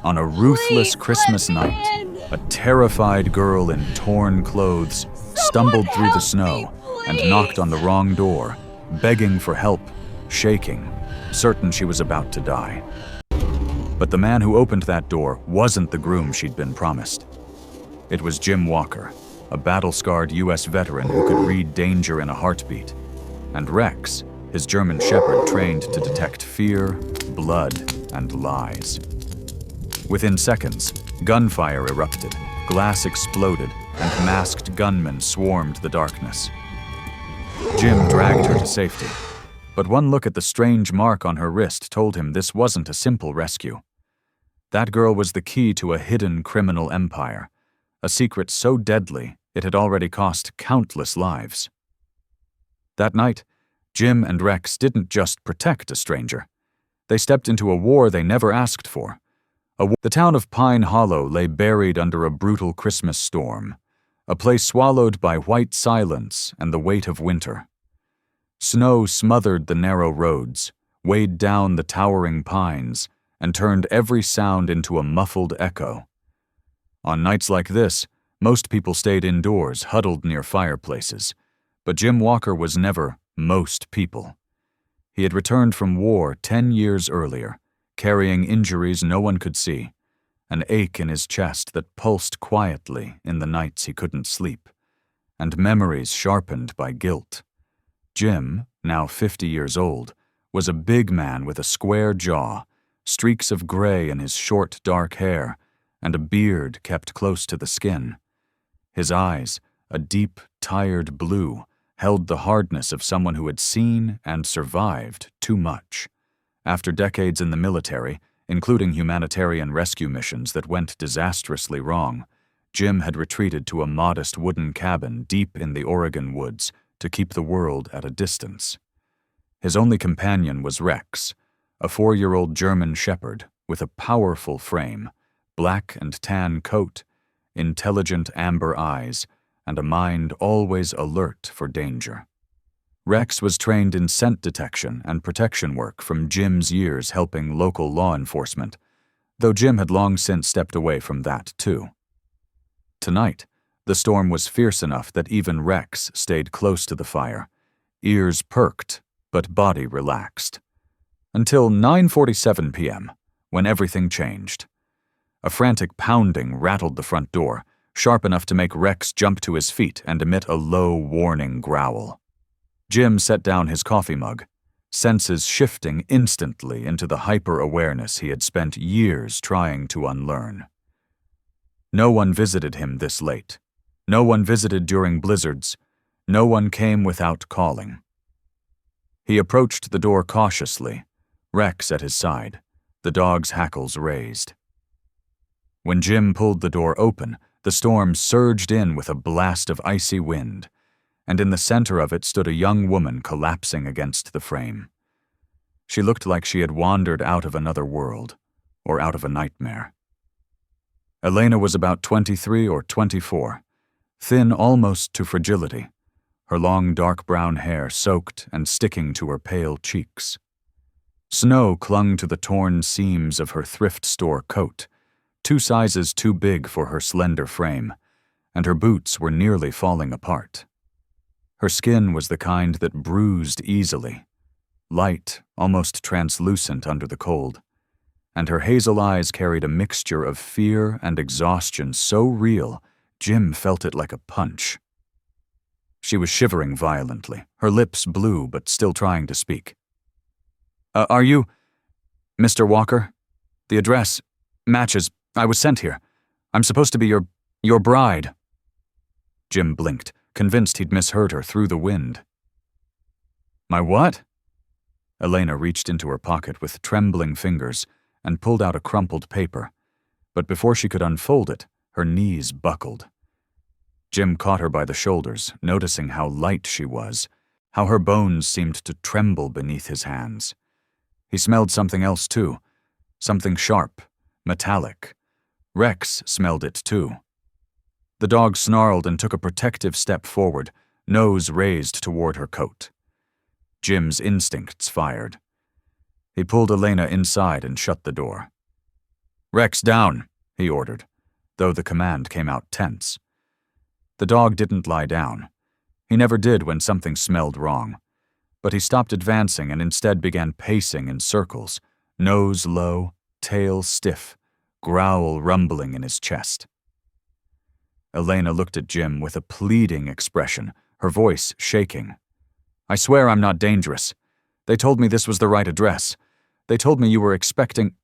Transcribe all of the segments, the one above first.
On a ruthless Christmas night, a terrified girl in torn clothes stumbled through the snow and knocked on the wrong door, begging for help, shaking, certain she was about to die. But the man who opened that door wasn't the groom she'd been promised. It was Jim Walker, a battle-scarred U.S. veteran who could read danger in a heartbeat, and Rex, his German shepherd trained to detect fear, blood, and lies. Within seconds, gunfire erupted, glass exploded, and masked gunmen swarmed the darkness. Jim dragged her to safety, but one look at the strange mark on her wrist told him this wasn't a simple rescue. That girl was the key to a hidden criminal empire, a secret so deadly it had already cost countless lives. That night, Jim and Rex didn't just protect a stranger. They stepped into a war they never asked for. The town of Pine Hollow lay buried under a brutal Christmas storm, a place swallowed by white silence and the weight of winter. Snow smothered the narrow roads, weighed down the towering pines, and turned every sound into a muffled echo. On nights like this, most people stayed indoors, huddled near fireplaces, but Jim Walker was never most people. He had returned from war 10 years earlier, carrying injuries no one could see, an ache in his chest that pulsed quietly in the nights he couldn't sleep, and memories sharpened by guilt. Jim, now 50 years old, was a big man with a square jaw, streaks of gray in his short, dark hair, and a beard kept close to the skin. His eyes, a deep, tired blue, held the hardness of someone who had seen and survived too much. After decades in the military, including humanitarian rescue missions that went disastrously wrong, Jim had retreated to a modest wooden cabin deep in the Oregon woods to keep the world at a distance. His only companion was Rex, a 4-year-old German shepherd with a powerful frame, black and tan coat, intelligent amber eyes, and a mind always alert for danger. Rex was trained in scent detection and protection work from Jim's years helping local law enforcement, though Jim had long since stepped away from that too. Tonight, the storm was fierce enough that even Rex stayed close to the fire, ears perked but body relaxed. Until 9:47 p.m., when everything changed. A frantic pounding rattled the front door, sharp enough to make Rex jump to his feet and emit a low, warning growl. Jim set down his coffee mug, senses shifting instantly into the hyper-awareness he had spent years trying to unlearn. No one visited him this late. No one visited during blizzards. No one came without calling. He approached the door cautiously, Rex at his side, the dog's hackles raised. When Jim pulled the door open, the storm surged in with a blast of icy wind, and in the center of it stood a young woman collapsing against the frame. She looked like she had wandered out of another world, or out of a nightmare. Elena was about 23 or 24, thin almost to fragility, her long dark brown hair soaked and sticking to her pale cheeks. Snow clung to the torn seams of her thrift store coat, 2 sizes too big for her slender frame, and her boots were nearly falling apart. Her skin was the kind that bruised easily, light, almost translucent under the cold, and her hazel eyes carried a mixture of fear and exhaustion so real, Jim felt it like a punch. She was shivering violently, her lips blue but still trying to speak. Are you Mr. Walker? The address matches. I was sent here. I'm supposed to be your bride. Jim blinked, convinced he'd misheard her through the wind. My what? Elena reached into her pocket with trembling fingers and pulled out a crumpled paper, but before she could unfold it, her knees buckled. Jim caught her by the shoulders, noticing how light she was, how her bones seemed to tremble beneath his hands. He smelled something else too, something sharp, metallic. Rex smelled it too. The dog snarled and took a protective step forward, nose raised toward her coat. Jim's instincts fired. He pulled Elena inside and shut the door. "Rex, down," he ordered, though the command came out tense. The dog didn't lie down. He never did when something smelled wrong. But he stopped advancing and instead began pacing in circles, nose low, tail stiff, growl rumbling in his chest. Elena looked at Jim with a pleading expression, her voice shaking. "I swear I'm not dangerous. They told me this was the right address. They told me you were expecting—"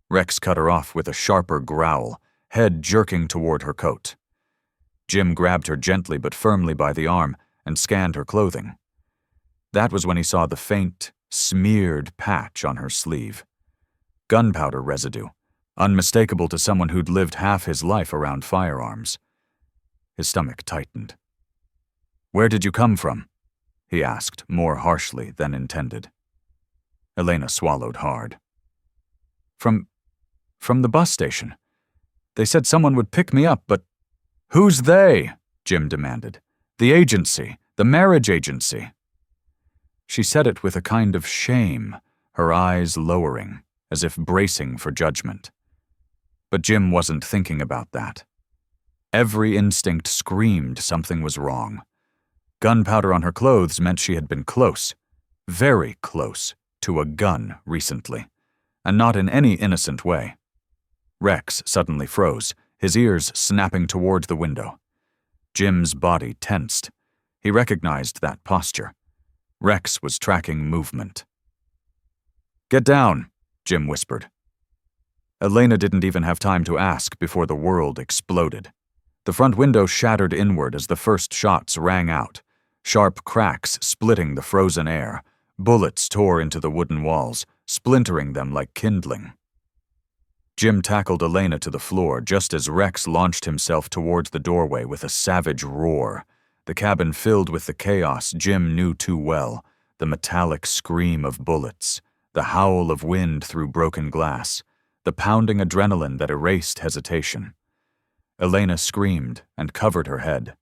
Rex cut her off with a sharper growl, head jerking toward her coat. Jim grabbed her gently but firmly by the arm and scanned her clothing. That was when he saw the faint, smeared patch on her sleeve. Gunpowder residue, unmistakable to someone who'd lived half his life around firearms. His stomach tightened. "Where did you come from?" he asked, more harshly than intended. Elena swallowed hard. From the bus station. They said someone would pick me up, but—" "Who's they?" Jim demanded. "The agency, the marriage agency." She said it with a kind of shame, her eyes lowering, as if bracing for judgment. But Jim wasn't thinking about that. Every instinct screamed something was wrong. Gunpowder on her clothes meant she had been close, very close, to a gun recently, and not in any innocent way. Rex suddenly froze, his ears snapping toward the window. Jim's body tensed. He recognized that posture. Rex was tracking movement. "Get down," Jim whispered. Elena didn't even have time to ask before the world exploded. The front window shattered inward as the first shots rang out, sharp cracks splitting the frozen air. Bullets tore into the wooden walls, splintering them like kindling. Jim tackled Elena to the floor just as Rex launched himself towards the doorway with a savage roar, the cabin filled with the chaos Jim knew too well, the metallic scream of bullets, the howl of wind through broken glass, the pounding adrenaline that erased hesitation. Elena screamed and covered her head.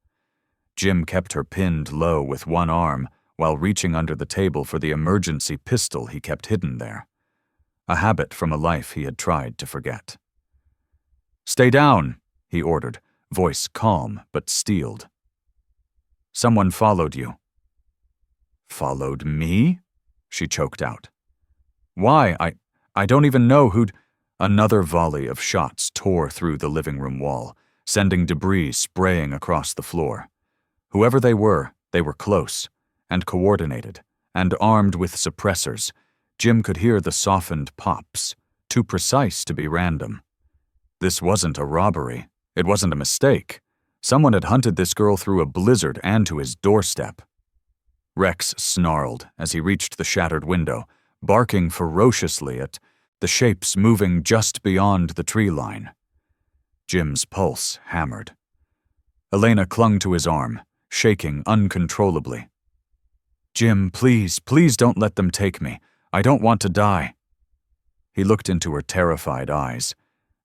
Jim kept her pinned low with one arm while reaching under the table for the emergency pistol he kept hidden there, a habit from a life he had tried to forget. "Stay down," he ordered, voice calm but steeled. "Someone followed you." "Followed me?" she choked out. "Why? I don't even know who'd—" Another volley of shots tore through the living room wall, sending debris spraying across the floor. Whoever they were close, and coordinated, and armed with suppressors. Jim could hear the softened pops, too precise to be random. This wasn't a robbery. It wasn't a mistake. Someone had hunted this girl through a blizzard and to his doorstep. Rex snarled as he reached the shattered window, barking ferociously at the shapes moving just beyond the tree line. Jim's pulse hammered. Elena clung to his arm, shaking uncontrollably. "Jim, please, please don't let them take me. I don't want to die." He looked into her terrified eyes,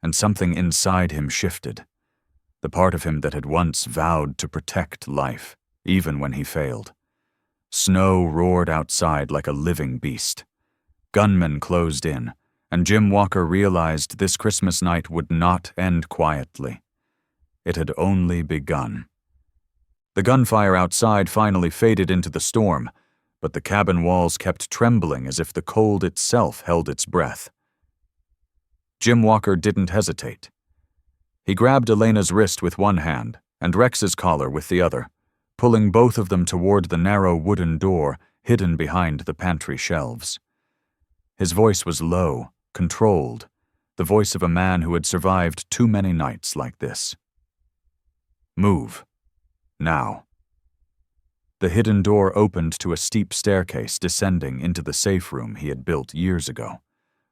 and something inside him shifted. The part of him that had once vowed to protect life, even when he failed. Snow roared outside like a living beast. Gunmen closed in, and Jim Walker realized this Christmas night would not end quietly. It had only begun. The gunfire outside finally faded into the storm, but the cabin walls kept trembling as if the cold itself held its breath. Jim Walker didn't hesitate. He grabbed Elena's wrist with one hand and Rex's collar with the other, pulling both of them toward the narrow wooden door hidden behind the pantry shelves. His voice was low, controlled, the voice of a man who had survived too many nights like this. "Move. Now." The hidden door opened to a steep staircase descending into the safe room he had built years ago,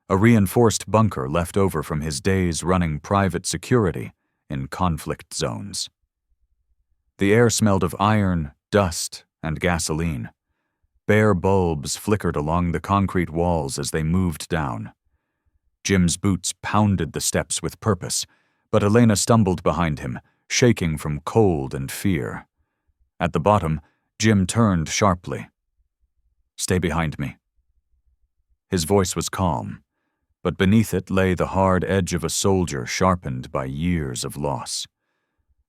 a reinforced bunker left over from his days running private security in conflict zones. The air smelled of iron, dust, and gasoline. Bare bulbs flickered along the concrete walls as they moved down. Jim's boots pounded the steps with purpose, but Elena stumbled behind him, shaking from cold and fear. At the bottom, Jim turned sharply. "Stay behind me." His voice was calm, but beneath it lay the hard edge of a soldier sharpened by years of loss.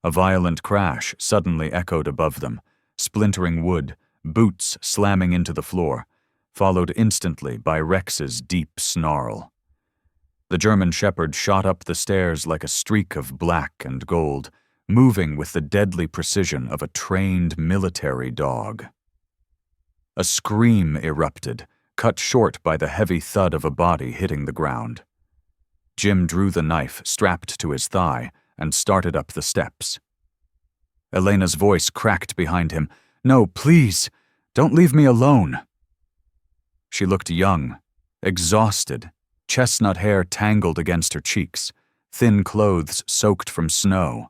A violent crash suddenly echoed above them, splintering wood, boots slamming into the floor, followed instantly by Rex's deep snarl. The German shepherd shot up the stairs like a streak of black and gold, moving with the deadly precision of a trained military dog. A scream erupted, cut short by the heavy thud of a body hitting the ground. Jim drew the knife strapped to his thigh and started up the steps. Elena's voice cracked behind him. "No, please, don't leave me alone." She looked young, exhausted, chestnut hair tangled against her cheeks, thin clothes soaked from snow.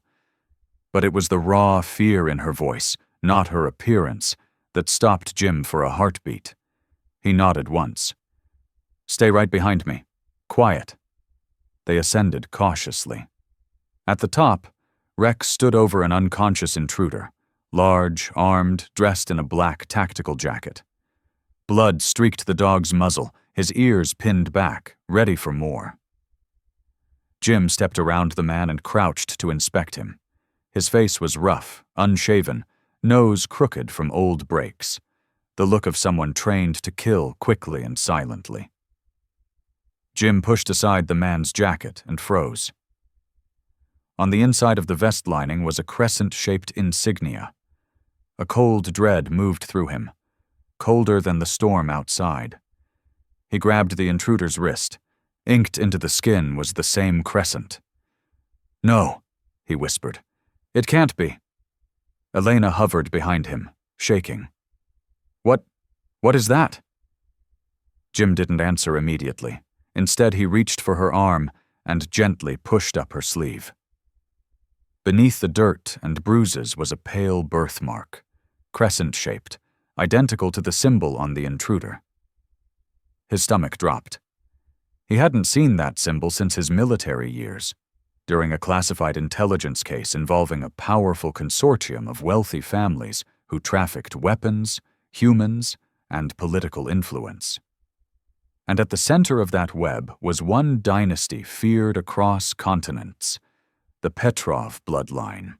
But it was the raw fear in her voice, not her appearance, that stopped Jim for a heartbeat. He nodded once. "Stay right behind me. Quiet." They ascended cautiously. At the top, Rex stood over an unconscious intruder, large, armed, dressed in a black tactical jacket. Blood streaked the dog's muzzle, his ears pinned back, ready for more. Jim stepped around the man and crouched to inspect him. His face was rough, unshaven, nose crooked from old breaks, the look of someone trained to kill quickly and silently. Jim pushed aside the man's jacket and froze. On the inside of the vest lining was a crescent-shaped insignia. A cold dread moved through him, colder than the storm outside. He grabbed the intruder's wrist. Inked into the skin was the same crescent. "No," he whispered. "It can't be." Elena hovered behind him, shaking. What is that?" Jim didn't answer immediately. Instead, he reached for her arm and gently pushed up her sleeve. Beneath the dirt and bruises was a pale birthmark, crescent-shaped, identical to the symbol on the intruder. His stomach dropped. He hadn't seen that symbol since his military years, during a classified intelligence case involving a powerful consortium of wealthy families who trafficked weapons, humans, and political influence. And at the center of that web was one dynasty feared across continents, the Petrov bloodline.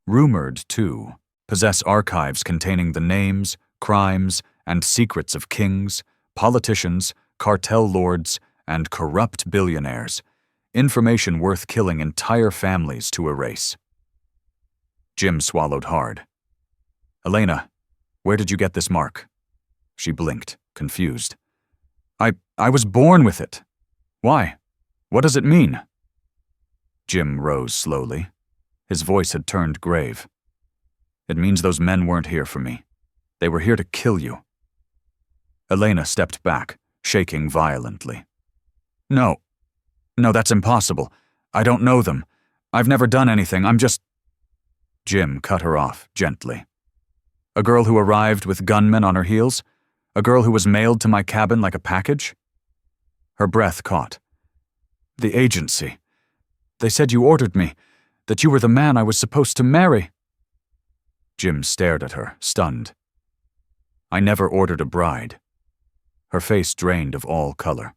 Rumored, too, possess archives containing the names, crimes, and secrets of kings, politicians, cartel lords, and corrupt billionaires, information worth killing entire families to erase. Jim swallowed hard. "Elena, where did you get this mark?" She blinked, confused. I was born with it. Why? What does it mean?" Jim rose slowly. His voice had turned grave. "It means those men weren't here for me. They were here to kill you." Elena stepped back, shaking violently. No, that's impossible. I don't know them. I've never done anything. I'm just—" Jim cut her off gently. "A girl who arrived with gunmen on her heels? A girl who was mailed to my cabin like a package?" Her breath caught. "The agency. They said you ordered me, that you were the man I was supposed to marry." Jim stared at her, stunned. "I never ordered a bride." Her face drained of all color.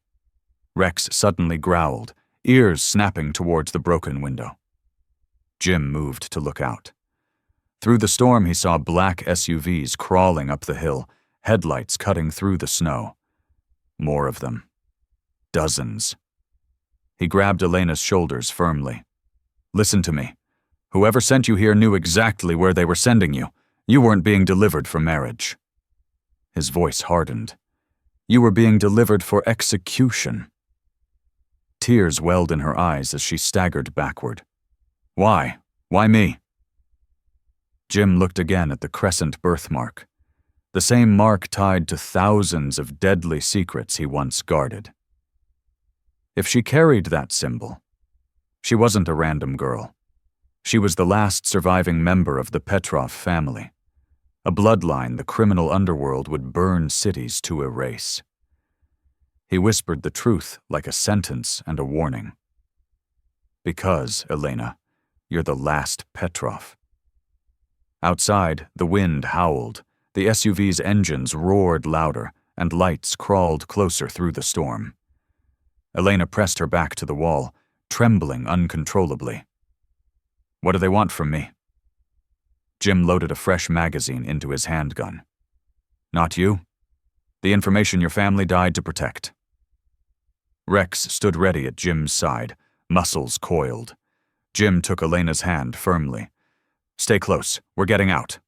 Rex suddenly growled, ears snapping towards the broken window. Jim moved to look out. Through the storm he saw black SUVs crawling up the hill, headlights cutting through the snow. More of them. Dozens. He grabbed Elena's shoulders firmly. "Listen to me. Whoever sent you here knew exactly where they were sending you. You weren't being delivered for marriage." His voice hardened. "You were being delivered for execution." Tears welled in her eyes as she staggered backward. "Why? Why me?" Jim looked again at the crescent birthmark, the same mark tied to thousands of deadly secrets he once guarded. If she carried that symbol, she wasn't a random girl. She was the last surviving member of the Petrov family, a bloodline the criminal underworld would burn cities to erase. He whispered the truth like a sentence and a warning. "Because, Elena, you're the last Petrov." Outside, the wind howled, the SUV's engines roared louder, and lights crawled closer through the storm. Elena pressed her back to the wall, trembling uncontrollably. What do they want from me? Jim loaded a fresh magazine into his handgun. Not you. The information your family died to protect. Rex stood ready at Jim's side, muscles coiled. Jim took Elena's hand firmly. Stay close, we're getting out.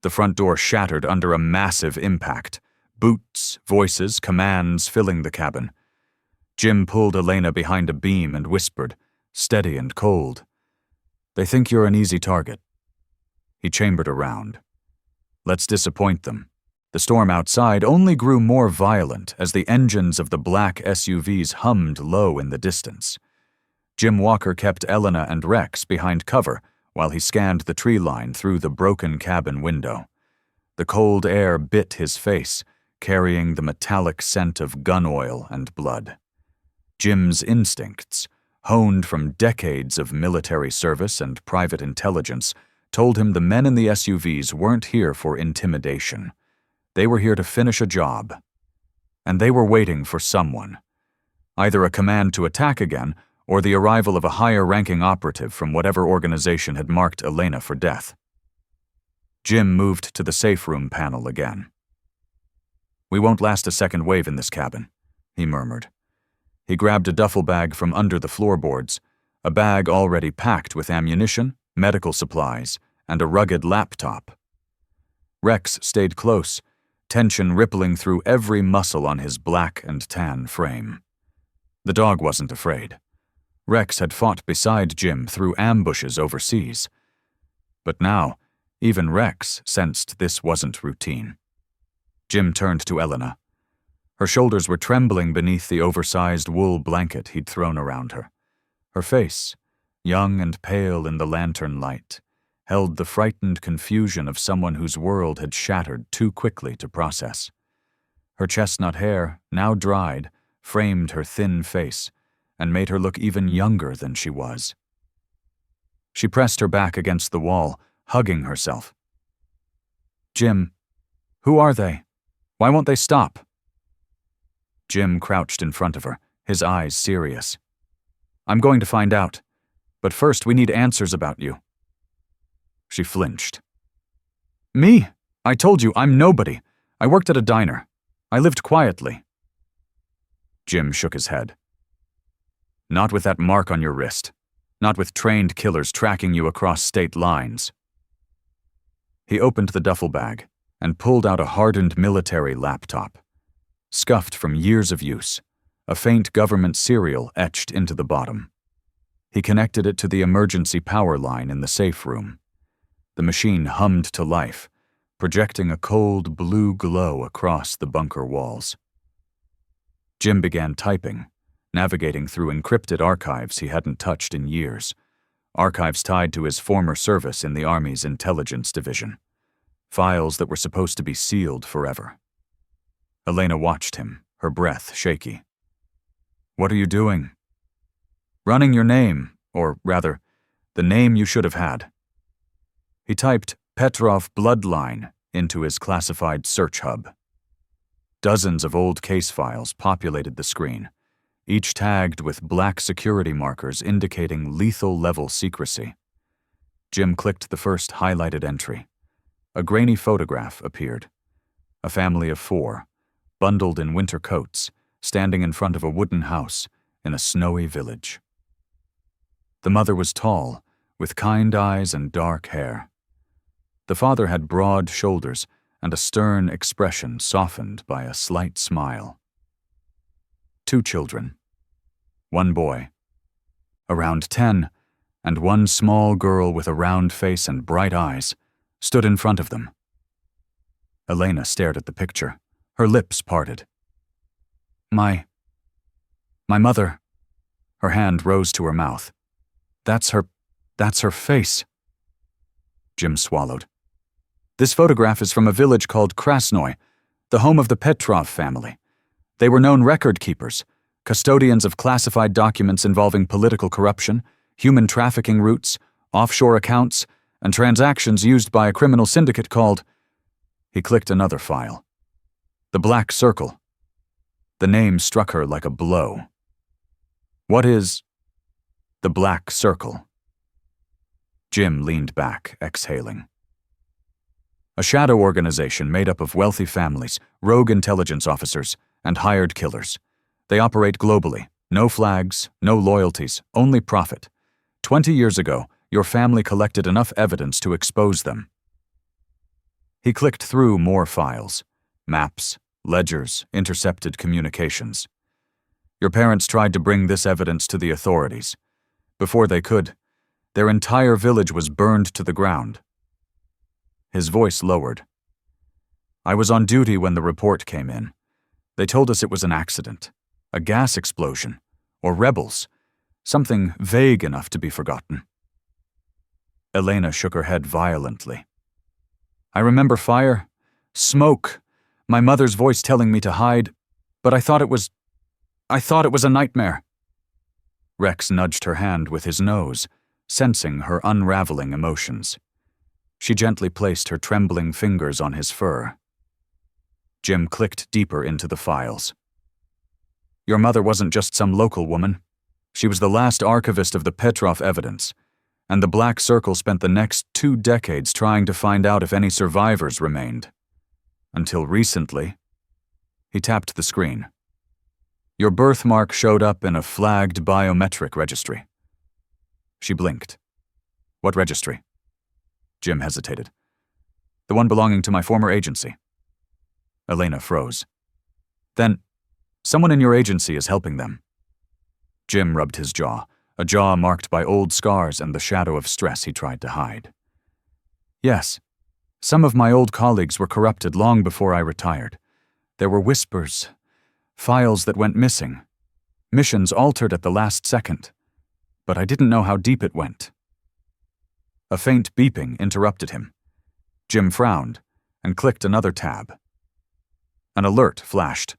The front door shattered under a massive impact. Boots, voices, commands filling the cabin. Jim pulled Elena behind a beam and whispered, steady and cold. They think you're an easy target. He chambered around. Let's disappoint them. The storm outside only grew more violent as the engines of the black SUVs hummed low in the distance. Jim Walker kept Elena and Rex behind cover while he scanned the tree line through the broken cabin window. The cold air bit his face, carrying the metallic scent of gun oil and blood. Jim's instincts, honed from decades of military service and private intelligence, told him the men in the SUVs weren't here for intimidation. They were here to finish a job. And they were waiting for someone. Either a command to attack again, or the arrival of a higher-ranking operative from whatever organization had marked Elena for death. Jim moved to the safe room panel again. We won't last a second wave in this cabin, he murmured. He grabbed a duffel bag from under the floorboards, a bag already packed with ammunition, medical supplies, and a rugged laptop. Rex stayed close, tension rippling through every muscle on his black and tan frame. The dog wasn't afraid. Rex had fought beside Jim through ambushes overseas. But now, even Rex sensed this wasn't routine. Jim turned to Elena. Her shoulders were trembling beneath the oversized wool blanket he'd thrown around her. Her face, young and pale in the lantern light, held the frightened confusion of someone whose world had shattered too quickly to process. Her chestnut hair, now dried, framed her thin face and made her look even younger than she was. She pressed her back against the wall, hugging herself. Jim, who are they? Why won't they stop? Jim crouched in front of her, his eyes serious. I'm going to find out, but first we need answers about you. She flinched. Me? I told you, I'm nobody. I worked at a diner. I lived quietly. Jim shook his head. Not with that mark on your wrist. Not with trained killers tracking you across state lines. He opened the duffel bag and pulled out a hardened military laptop. Scuffed from years of use, a faint government serial etched into the bottom. He connected it to the emergency power line in the safe room. The machine hummed to life, projecting a cold blue glow across the bunker walls. Jim began typing, navigating through encrypted archives he hadn't touched in years, archives tied to his former service in the Army's intelligence division, files that were supposed to be sealed forever. Elena watched him, her breath shaky. What are you doing? Running your name, or rather, the name you should have had. He typed Petrov Bloodline into his classified search hub. Dozens of old case files populated the screen, each tagged with black security markers indicating lethal-level secrecy. Jim clicked the first highlighted entry. A grainy photograph appeared. A family of 4, bundled in winter coats, standing in front of a wooden house in a snowy village. The mother was tall, with kind eyes and dark hair. The father had broad shoulders and a stern expression softened by a slight smile. 2 children. 1 boy, around 10, and 1 small girl with a round face and bright eyes, stood in front of them. Elena stared at the picture, her lips parted. My mother. Her hand rose to her mouth. That's her face. Jim swallowed. This photograph is from a village called Krasnoy, the home of the Petrov family. They were known record keepers, custodians of classified documents involving political corruption, human trafficking routes, offshore accounts, and transactions used by a criminal syndicate called... He clicked another file. The black circle. The name struck her like a blow. What is the Black Circle? Jim leaned back, exhaling. A shadow organization made up of wealthy families, rogue intelligence officers, and hired killers. They operate globally. No flags, no loyalties, only profit. 20 years ago, your family collected enough evidence to expose them. He clicked through more files. Maps, ledgers, intercepted communications. Your parents tried to bring this evidence to the authorities. Before they could, their entire village was burned to the ground. His voice lowered. I was on duty when the report came in. They told us it was an accident, a gas explosion, or rebels, something vague enough to be forgotten. Elena shook her head violently. I remember fire, smoke, my mother's voice telling me to hide, but I thought it was a nightmare. Rex nudged her hand with his nose, sensing her unraveling emotions. She gently placed her trembling fingers on his fur. Jim clicked deeper into the files. Your mother wasn't just some local woman. She was the last archivist of the Petrov evidence, and the Black Circle spent the next 2 decades trying to find out if any survivors remained. Until recently. He tapped the screen. Your birthmark showed up in a flagged biometric registry. She blinked. What registry? Jim hesitated. The one belonging to my former agency. Elena froze. Then, someone in your agency is helping them. Jim rubbed his jaw, a jaw marked by old scars and the shadow of stress he tried to hide. Yes, some of my old colleagues were corrupted long before I retired. There were whispers, files that went missing, missions altered at the last second, but I didn't know how deep it went. A faint beeping interrupted him. Jim frowned and clicked another tab. An alert flashed.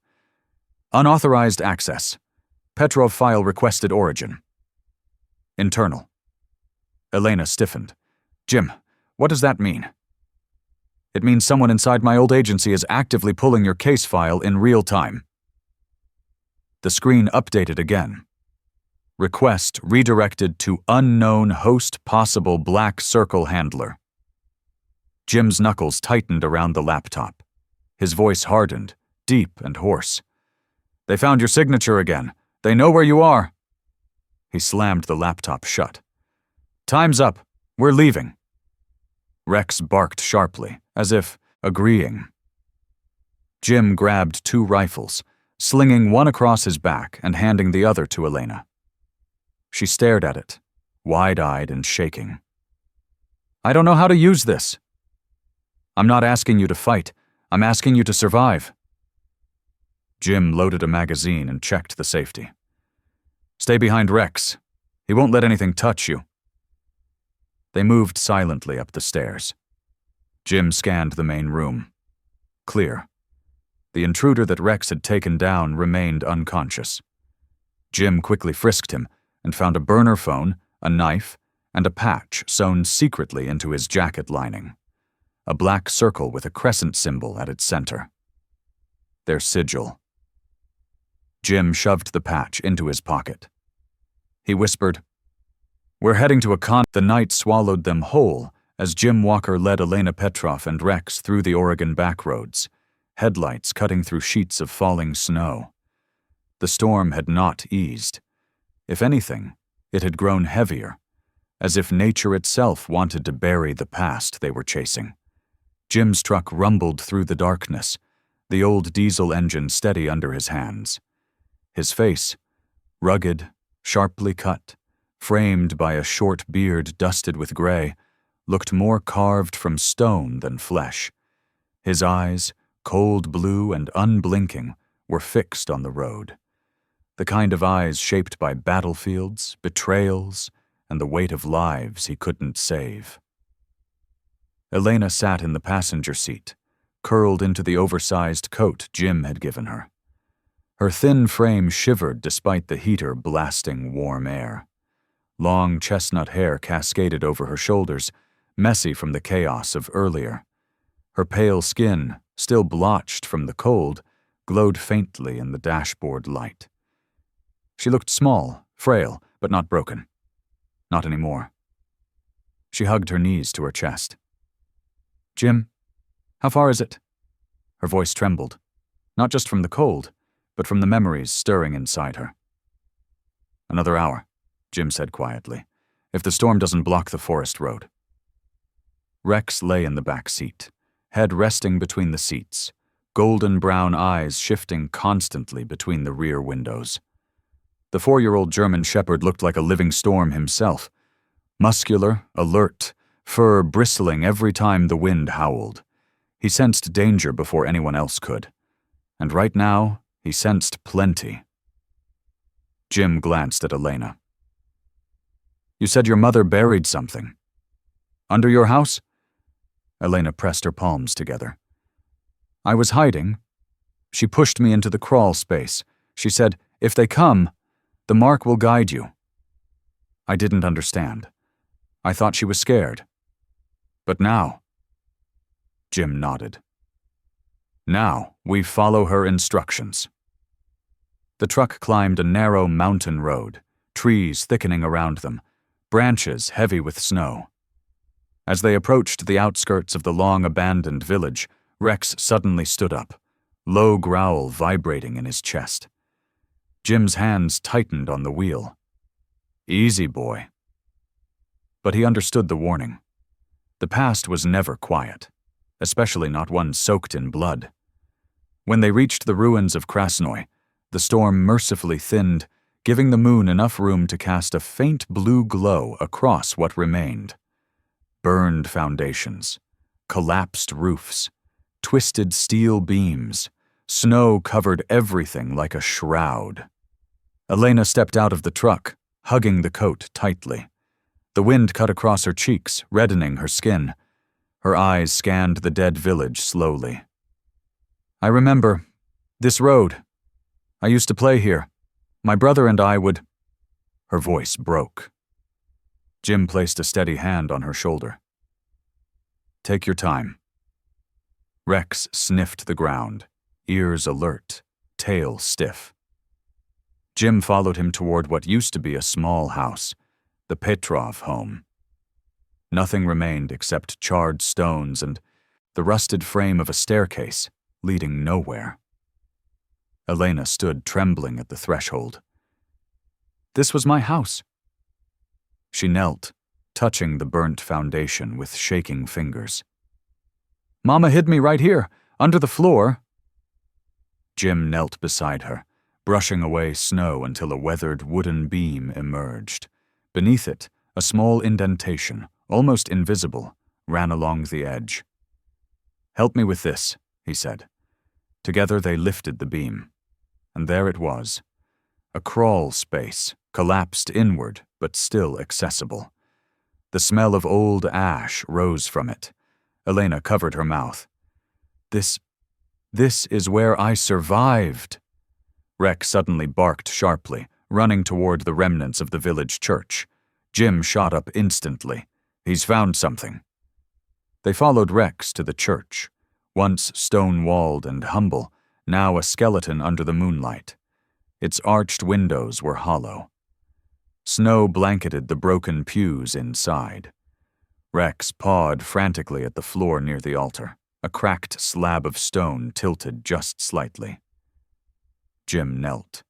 Unauthorized access. Petrov file requested origin. Internal. Elena stiffened. Jim, what does that mean? It means someone inside my old agency is actively pulling your case file in real time. The screen updated again. Request redirected to unknown host possible Black Circle handler. Jim's knuckles tightened around the laptop. His voice hardened, deep and hoarse. They found your signature again. They know where you are. He slammed the laptop shut. Time's up. We're leaving. Rex barked sharply, as if agreeing. Jim grabbed 2 rifles, slinging one across his back and handing the other to Elena. She stared at it, wide-eyed and shaking. I don't know how to use this. I'm not asking you to fight. I'm asking you to survive. Jim loaded a magazine and checked the safety. Stay behind Rex. He won't let anything touch you. They moved silently up the stairs. Jim scanned the main room. Clear. The intruder that Rex had taken down remained unconscious. Jim quickly frisked him and found a burner phone, a knife, and a patch sewn secretly into his jacket lining. A black circle with a crescent symbol at its center. Their sigil. Jim shoved the patch into his pocket. He whispered, We're heading to a con. The night swallowed them whole as Jim Walker led Elena Petrov and Rex through the Oregon backroads, headlights cutting through sheets of falling snow. The storm had not eased. If anything, it had grown heavier, as if nature itself wanted to bury the past they were chasing. Jim's truck rumbled through the darkness, the old diesel engine steady under his hands. His face, rugged, sharply cut, framed by a short beard dusted with gray, looked more carved from stone than flesh. His eyes, cold blue and unblinking, were fixed on the road. The kind of eyes shaped by battlefields, betrayals, and the weight of lives he couldn't save. Elena sat in the passenger seat, curled into the oversized coat Jim had given her. Her thin frame shivered despite the heater blasting warm air. Long chestnut hair cascaded over her shoulders, messy from the chaos of earlier. Her pale skin, still blotched from the cold, glowed faintly in the dashboard light. She looked small, frail, but not broken. Not anymore. She hugged her knees to her chest. "Jim, how far is it?" Her voice trembled, not just from the cold, but from the memories stirring inside her. "Another hour," Jim said quietly, "if the storm doesn't block the forest road." Rex lay in the back seat, head resting between the seats, golden brown eyes shifting constantly between the rear windows. The 4-year-old German Shepherd looked like a living storm himself, muscular, alert, fur bristling every time the wind howled. He sensed danger before anyone else could, and right now he sensed plenty. Jim glanced at Elena. "You said your mother buried something. Under your house?" Elena pressed her palms together. "I was hiding. She pushed me into the crawl space. She said, 'If they come, the mark will guide you.' I didn't understand. I thought she was scared. But now..." Jim nodded. "Now we follow her instructions." The truck climbed a narrow mountain road, trees thickening around them, branches heavy with snow. As they approached the outskirts of the long-abandoned village, Rex suddenly stood up, low growl vibrating in his chest. Jim's hands tightened on the wheel. "Easy, boy." But he understood the warning. The past was never quiet, especially not one soaked in blood. When they reached the ruins of Krasnoy, the storm mercifully thinned, giving the moon enough room to cast a faint blue glow across what remained. Burned foundations, collapsed roofs, twisted steel beams, snow covered everything like a shroud. Elena stepped out of the truck, hugging the coat tightly. The wind cut across her cheeks, reddening her skin. Her eyes scanned the dead village slowly. "I remember this road. I used to play here. My brother and I would..." Her voice broke. Jim placed a steady hand on her shoulder. "Take your time." Rex sniffed the ground, ears alert, tail stiff. Jim followed him toward what used to be a small house, the Petrov home. Nothing remained except charred stones and the rusted frame of a staircase leading nowhere. Elena stood trembling at the threshold. "This was my house." She knelt, touching the burnt foundation with shaking fingers. "Mama hid me right here, under the floor." Jim knelt beside her, brushing away snow until a weathered wooden beam emerged. Beneath it, a small indentation, almost invisible, ran along the edge. "Help me with this," he said. Together they lifted the beam, and there it was. A crawl space, collapsed inward, but still accessible. The smell of old ash rose from it. Elena covered her mouth. This is where I survived." Rex suddenly barked sharply, running toward the remnants of the village church. Jim shot up instantly. "He's found something." They followed Rex to the church, once stone-walled and humble, now a skeleton under the moonlight. Its arched windows were hollow. Snow blanketed the broken pews inside. Rex pawed frantically at the floor near the altar, a cracked slab of stone tilted just slightly. Jim knelt.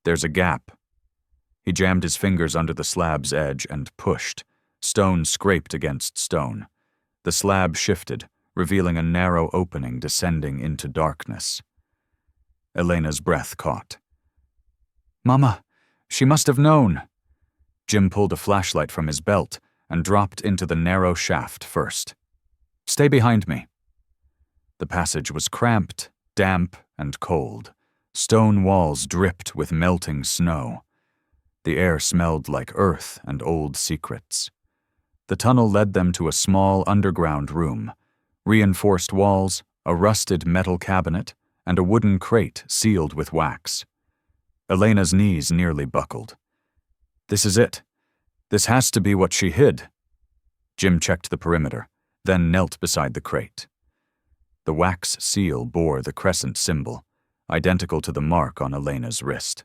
"There's a gap." He jammed his fingers under the slab's edge and pushed. Stone scraped against stone. The slab shifted, revealing a narrow opening descending into darkness. Elena's breath caught. "Mama, she must have known." Jim pulled a flashlight from his belt and dropped into the narrow shaft first. "Stay behind me." The passage was cramped, damp, and cold. Stone walls dripped with melting snow. The air smelled like earth and old secrets. The tunnel led them to a small underground room. Reinforced walls, a rusted metal cabinet, and a wooden crate sealed with wax. Elena's knees nearly buckled. "This is it. This has to be what she hid." Jim checked the perimeter, then knelt beside the crate. The wax seal bore the crescent symbol, identical to the mark on Elena's wrist.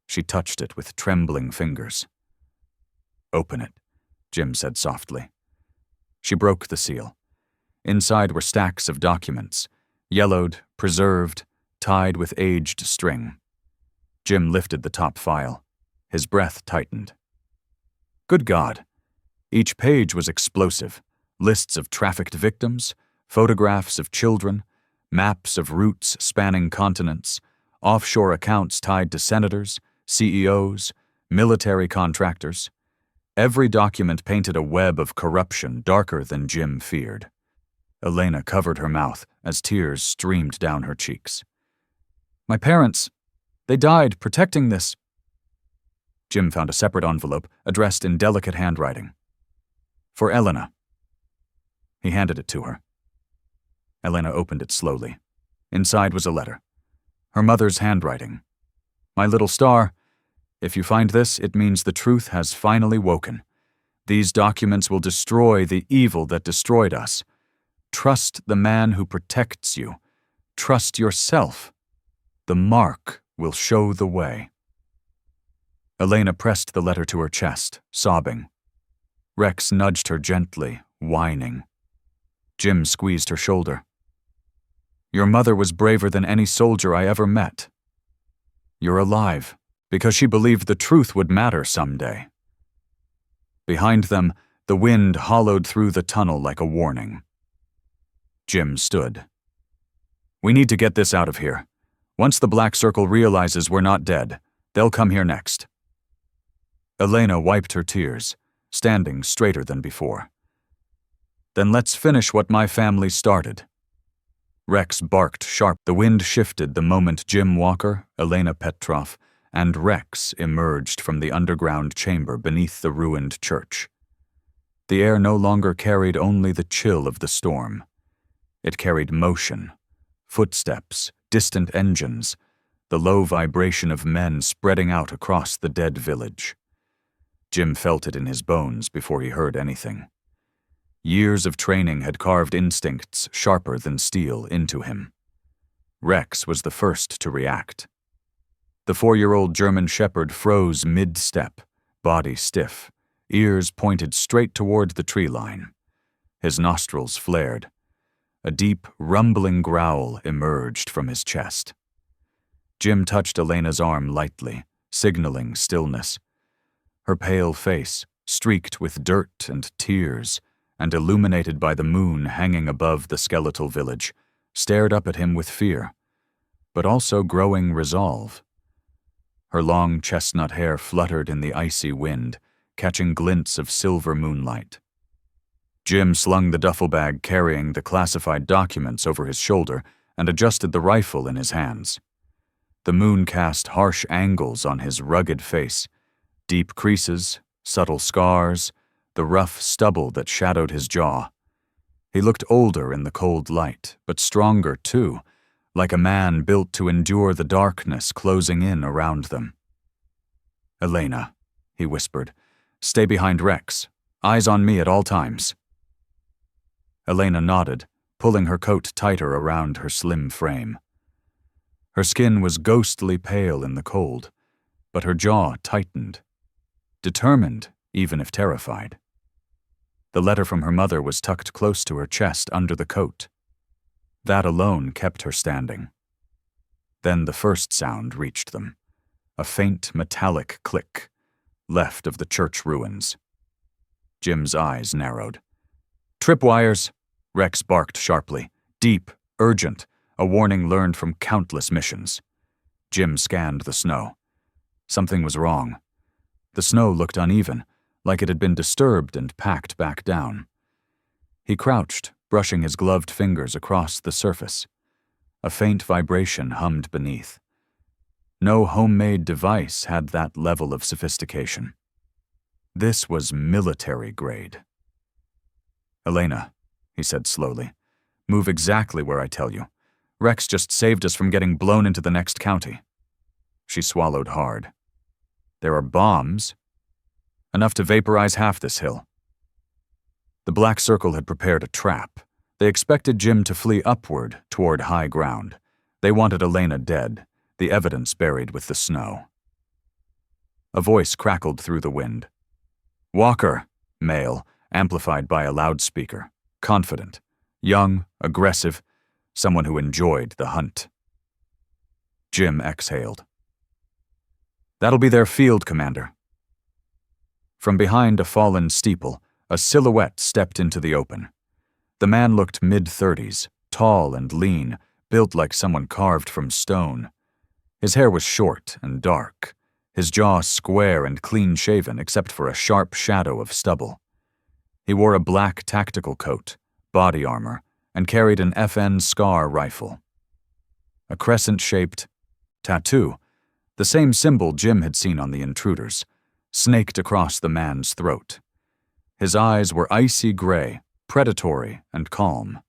She touched it with trembling fingers. "Open it," Jim said softly. She broke the seal. Inside were stacks of documents, yellowed, preserved, tied with aged string. Jim lifted the top file. His breath tightened. Good God! Each page was explosive. Lists of trafficked victims, photographs of children, maps of routes spanning continents, offshore accounts tied to senators, CEOs, military contractors. Every document painted a web of corruption darker than Jim feared. Elena covered her mouth as tears streamed down her cheeks. "My parents, they died protecting this." Jim found a separate envelope addressed in delicate handwriting. "For Elena." He handed it to her. Elena opened it slowly. Inside was a letter. Her mother's handwriting. "My little star, if you find this, it means the truth has finally woken. These documents will destroy the evil that destroyed us. Trust the man who protects you. Trust yourself. The mark will show the way." Elena pressed the letter to her chest, sobbing. Rex nudged her gently, whining. Jim squeezed her shoulder. "Your mother was braver than any soldier I ever met. You're alive, because she believed the truth would matter someday." Behind them, the wind hollowed through the tunnel like a warning. Jim stood. "We need to get this out of here. Once the Black Circle realizes we're not dead, they'll come here next." Elena wiped her tears, standing straighter than before. "Then let's finish what my family started." Rex barked sharp. The wind shifted the moment Jim Walker, Elena Petrov, and Rex emerged from the underground chamber beneath the ruined church. The air no longer carried only the chill of the storm. It carried motion, footsteps, distant engines, the low vibration of men spreading out across the dead village. Jim felt it in his bones before he heard anything. Years of training had carved instincts sharper than steel into him. Rex was the first to react. The 4-year-old German shepherd froze mid-step, body stiff, ears pointed straight toward the tree line. His nostrils flared. A deep, rumbling growl emerged from his chest. Jim touched Elena's arm lightly, signaling stillness. Her pale face, streaked with dirt and tears, and illuminated by the moon hanging above the skeletal village, stared up at him with fear, but also growing resolve. Her long chestnut hair fluttered in the icy wind, catching glints of silver moonlight. Jim slung the duffel bag carrying the classified documents over his shoulder and adjusted the rifle in his hands. The moon cast harsh angles on his rugged face, deep creases, subtle scars, the rough stubble that shadowed his jaw. He looked older in the cold light, but stronger too, like a man built to endure the darkness closing in around them. "Elena," he whispered, "stay behind Rex. Eyes on me at all times." Elena nodded, pulling her coat tighter around her slim frame. Her skin was ghostly pale in the cold, but her jaw tightened. Determined, even if terrified. The letter from her mother was tucked close to her chest under the coat. That alone kept her standing. Then the first sound reached them, a faint metallic click, left of the church ruins. Jim's eyes narrowed. "Tripwires!" Rex barked sharply, deep, urgent, a warning learned from countless missions. Jim scanned the snow. Something was wrong. The snow looked uneven, like it had been disturbed and packed back down. He crouched, brushing his gloved fingers across the surface. A faint vibration hummed beneath. No homemade device had that level of sophistication. This was military grade. "Elena," he said slowly, "move exactly where I tell you. Rex just saved us from getting blown into the next county." She swallowed hard. "There are bombs. Enough to vaporize half this hill." The Black Circle had prepared a trap, They expected Jim to flee upward toward high ground. They wanted Elena dead, the evidence buried with the snow. A voice crackled through the wind. "Walker," male, amplified by a loudspeaker, confident, young, aggressive, someone who enjoyed the hunt. Jim exhaled. "That'll be their field, Commander." From behind a fallen steeple, a silhouette stepped into the open. The man looked mid-30s, tall and lean, built like someone carved from stone. His hair was short and dark, his jaw square and clean-shaven except for a sharp shadow of stubble. He wore a black tactical coat, body armor, and carried an FN SCAR rifle. A crescent-shaped tattoo, the same symbol Jim had seen on the intruders, snaked across the man's throat. His eyes were icy gray, predatory and calm.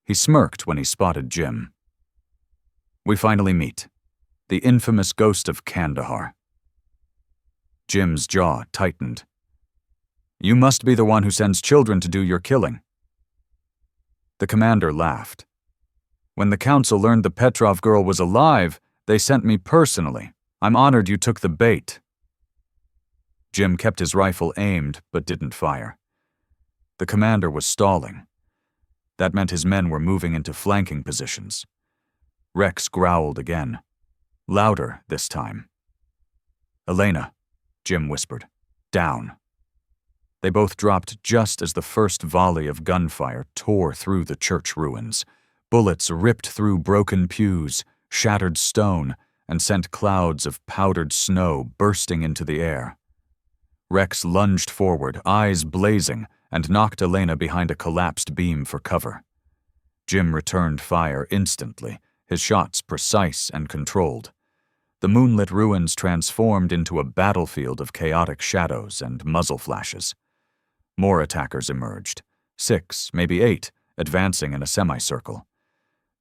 He smirked when he spotted Jim. "We finally meet. The infamous ghost of Kandahar." Jim's jaw tightened. "You must be the one who sends children to do your killing." The commander laughed. "When the council learned the Petrov girl was alive, they sent me personally. I'm honored you took the bait." Jim kept his rifle aimed but didn't fire. The commander was stalling. That meant his men were moving into flanking positions. Rex growled again, louder this time. "Elena," Jim whispered, "down." They both dropped just as the first volley of gunfire tore through the church ruins. Bullets ripped through broken pews, shattered stone, and sent clouds of powdered snow bursting into the air. Rex lunged forward, eyes blazing, and knocked Elena behind a collapsed beam for cover. Jim returned fire instantly, his shots precise and controlled. The moonlit ruins transformed into a battlefield of chaotic shadows and muzzle flashes. More attackers emerged, 6, maybe 8, advancing in a semicircle.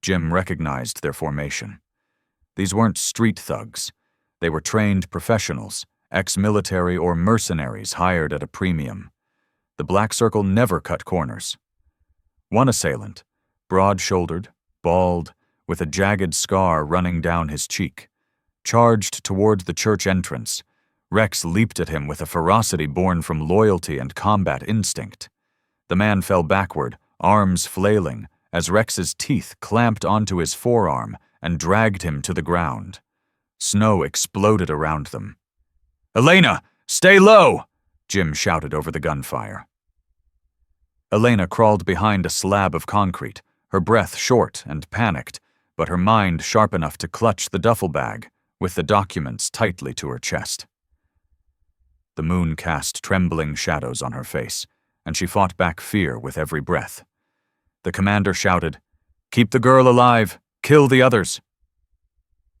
Jim recognized their formation. These weren't street thugs. They were trained professionals, ex-military or mercenaries hired at a premium. The black circle never cut corners. One assailant, broad-shouldered, bald, with a jagged scar running down his cheek, charged toward the church entrance. Rex leaped at him with a ferocity born from loyalty and combat instinct. The man fell backward, arms flailing, as Rex's teeth clamped onto his forearm and dragged him to the ground. Snow exploded around them. "Elena, stay low!" Jim shouted over the gunfire. Elena crawled behind a slab of concrete, her breath short and panicked, but her mind sharp enough to clutch the duffel bag, with the documents tightly to her chest. The moon cast trembling shadows on her face, and she fought back fear with every breath. The commander shouted, "Keep the girl alive! Kill the others!"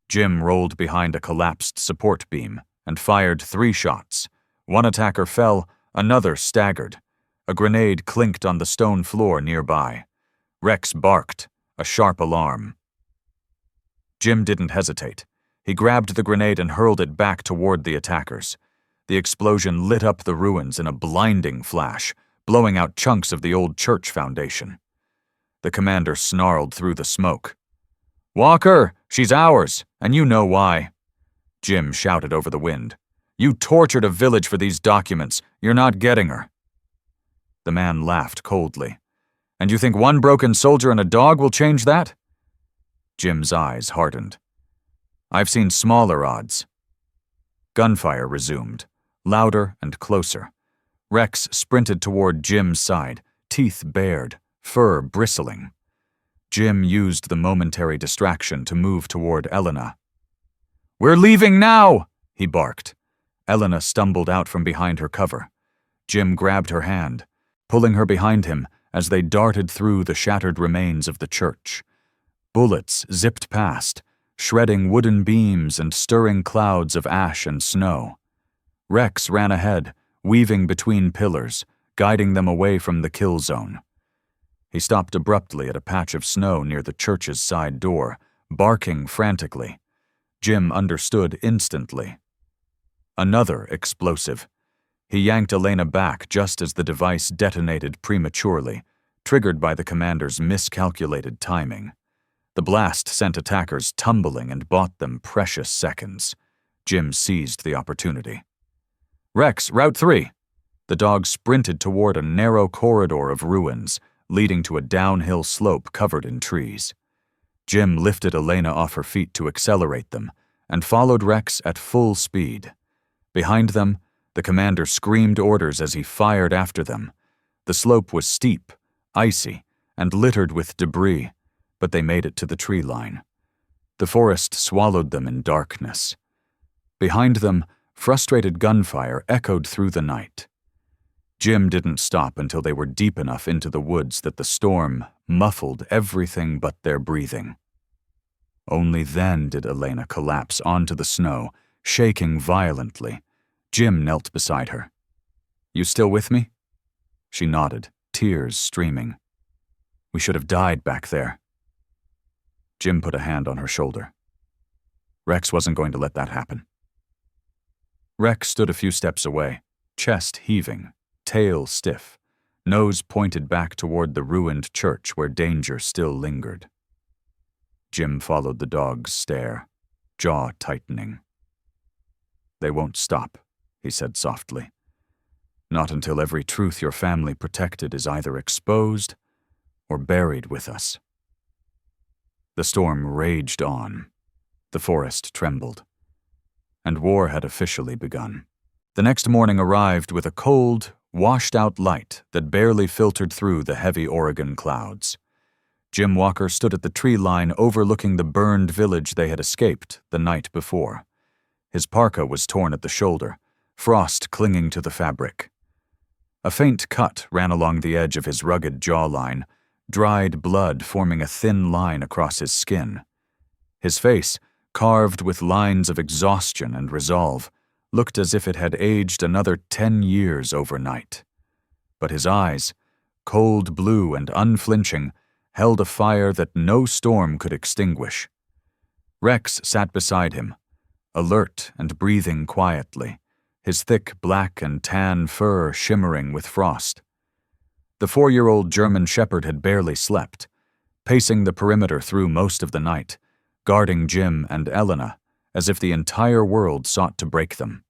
Jim rolled behind a collapsed support beam and fired 3 shots. One attacker fell, another staggered. A grenade clinked on the stone floor nearby. Rex barked, a sharp alarm. Jim didn't hesitate. He grabbed the grenade and hurled it back toward the attackers. The explosion lit up the ruins in a blinding flash, blowing out chunks of the old church foundation. The commander snarled through the smoke. "Walker, she's ours, and you know why." Jim shouted over the wind. "You tortured a village for these documents. You're not getting her." The man laughed coldly. "And you think one broken soldier and a dog will change that?" Jim's eyes hardened. "I've seen smaller odds." Gunfire resumed, louder and closer. Rex sprinted toward Jim's side, teeth bared, fur bristling. Jim used the momentary distraction to move toward Elena. "We're leaving now!" he barked. Elena stumbled out from behind her cover. Jim grabbed her hand, pulling her behind him as they darted through the shattered remains of the church. Bullets zipped past, shredding wooden beams and stirring clouds of ash and snow. Rex ran ahead, weaving between pillars, guiding them away from the kill zone. He stopped abruptly at a patch of snow near the church's side door, barking frantically. Jim understood instantly. Another explosive. He yanked Elena back just as the device detonated prematurely, triggered by the commander's miscalculated timing. The blast sent attackers tumbling and bought them precious seconds. Jim seized the opportunity. "Rex, Route 3!" The dog sprinted toward a narrow corridor of ruins, leading to a downhill slope covered in trees. Jim lifted Elena off her feet to accelerate them, and followed Rex at full speed. Behind them, the commander screamed orders as he fired after them. The slope was steep, icy, and littered with debris, but they made it to the tree line. The forest swallowed them in darkness. Behind them, frustrated gunfire echoed through the night. Jim didn't stop until they were deep enough into the woods that the storm muffled everything but their breathing. Only then did Elena collapse onto the snow, shaking violently. Jim knelt beside her. "You still with me?" She nodded, tears streaming. "We should have died back there." Jim put a hand on her shoulder. Rex wasn't going to let that happen. Rex stood a few steps away, chest heaving, tail stiff, nose pointed back toward the ruined church where danger still lingered. Jim followed the dog's stare, jaw tightening. "They won't stop," he said softly. "Not until every truth your family protected is either exposed or buried with us." The storm raged on. The forest trembled. And war had officially begun. The next morning arrived with a cold, washed-out light that barely filtered through the heavy Oregon clouds. Jim Walker stood at the tree line overlooking the burned village they had escaped the night before. His parka was torn at the shoulder, frost clinging to the fabric. A faint cut ran along the edge of his rugged jawline, dried blood forming a thin line across his skin. His face, carved with lines of exhaustion and resolve, looked as if it had aged another 10 years overnight. But his eyes, cold blue and unflinching, held a fire that no storm could extinguish. Rex sat beside him, alert and breathing quietly, his thick black and tan fur shimmering with frost. The 4-year-old German shepherd had barely slept, pacing the perimeter through most of the night, guarding Jim and Elena as if the entire world sought to break them.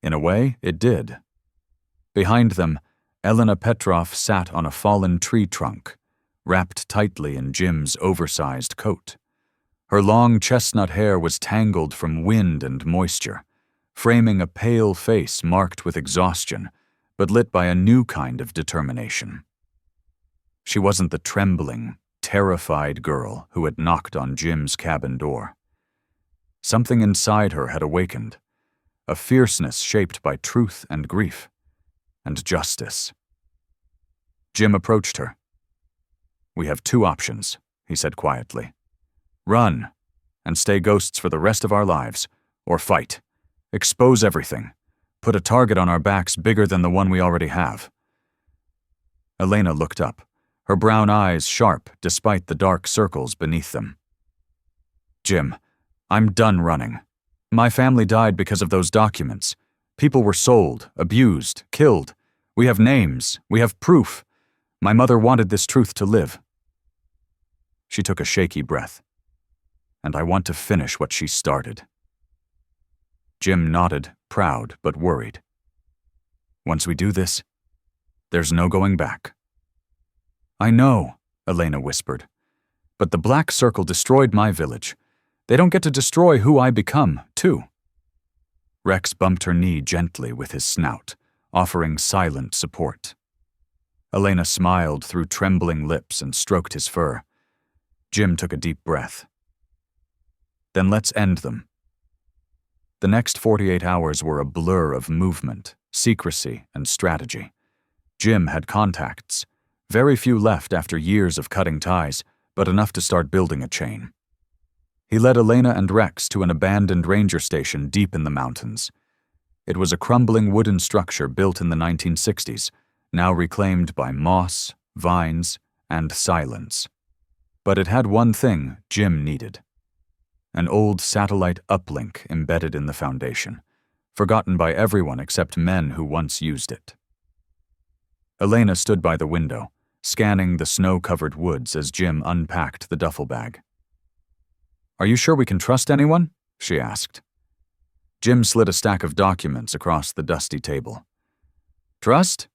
In a way, it did. Behind them, Elena Petrov sat on a fallen tree trunk, wrapped tightly in Jim's oversized coat. Her long chestnut hair was tangled from wind and moisture, framing a pale face marked with exhaustion, but lit by a new kind of determination. She wasn't the trembling, terrified girl who had knocked on Jim's cabin door. Something inside her had awakened, a fierceness shaped by truth and grief, and justice. Jim approached her. "We have 2 options," he said quietly. "Run, and stay ghosts for the rest of our lives, or fight. Expose everything. Put a target on our backs bigger than the one we already have." Elena looked up, her brown eyes sharp despite the dark circles beneath them. "Jim, I'm done running. My family died because of those documents. People were sold, abused, killed. We have names. We have proof. My mother wanted this truth to live." She took a shaky breath. "And I want to finish what she started." Jim nodded, proud but worried. "Once we do this, there's no going back." "I know," Elena whispered, "but the Black Circle destroyed my village. They don't get to destroy who I become, too." Rex bumped her knee gently with his snout, offering silent support. Elena smiled through trembling lips and stroked his fur. Jim took a deep breath. "Then let's end them." The next 48 hours were a blur of movement, secrecy, and strategy. Jim had contacts, very few left after years of cutting ties, but enough to start building a chain. He led Elena and Rex to an abandoned ranger station deep in the mountains. It was a crumbling wooden structure built in the 1960s, now reclaimed by moss, vines, and silence. But it had one thing Jim needed: an old satellite uplink embedded in the foundation, forgotten by everyone except men who once used it. Elena stood by the window, scanning the snow-covered woods as Jim unpacked the duffel bag. "Are you sure we can trust anyone?" she asked. Jim slid a stack of documents across the dusty table. "Trust?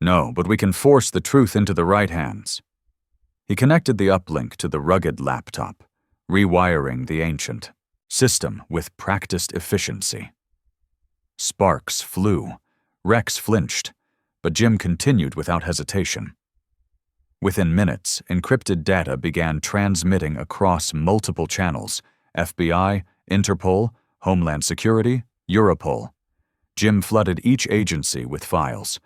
No, but we can force the truth into the right hands." He connected the uplink to the rugged laptop, rewiring the ancient system with practiced efficiency. Sparks flew. Rex flinched, but Jim continued without hesitation. Within minutes, encrypted data began transmitting across multiple channels: FBI, Interpol, Homeland Security, Europol. Jim flooded each agency with files: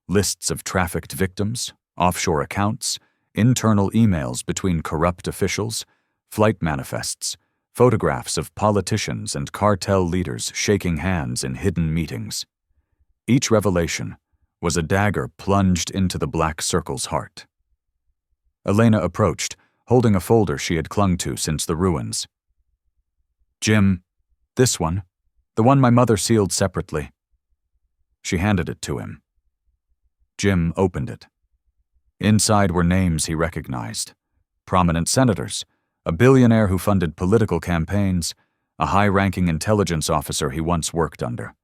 lists of trafficked victims, offshore accounts, internal emails between corrupt officials, flight manifests, photographs of politicians and cartel leaders shaking hands in hidden meetings. Each revelation was a dagger plunged into the Black Circle's heart. Elena approached, holding a folder she had clung to since the ruins. "Jim, this one, the one my mother sealed separately." She handed it to him. Jim opened it. Inside were names he recognized: prominent senators, a billionaire who funded political campaigns, a high-ranking intelligence officer he once worked under,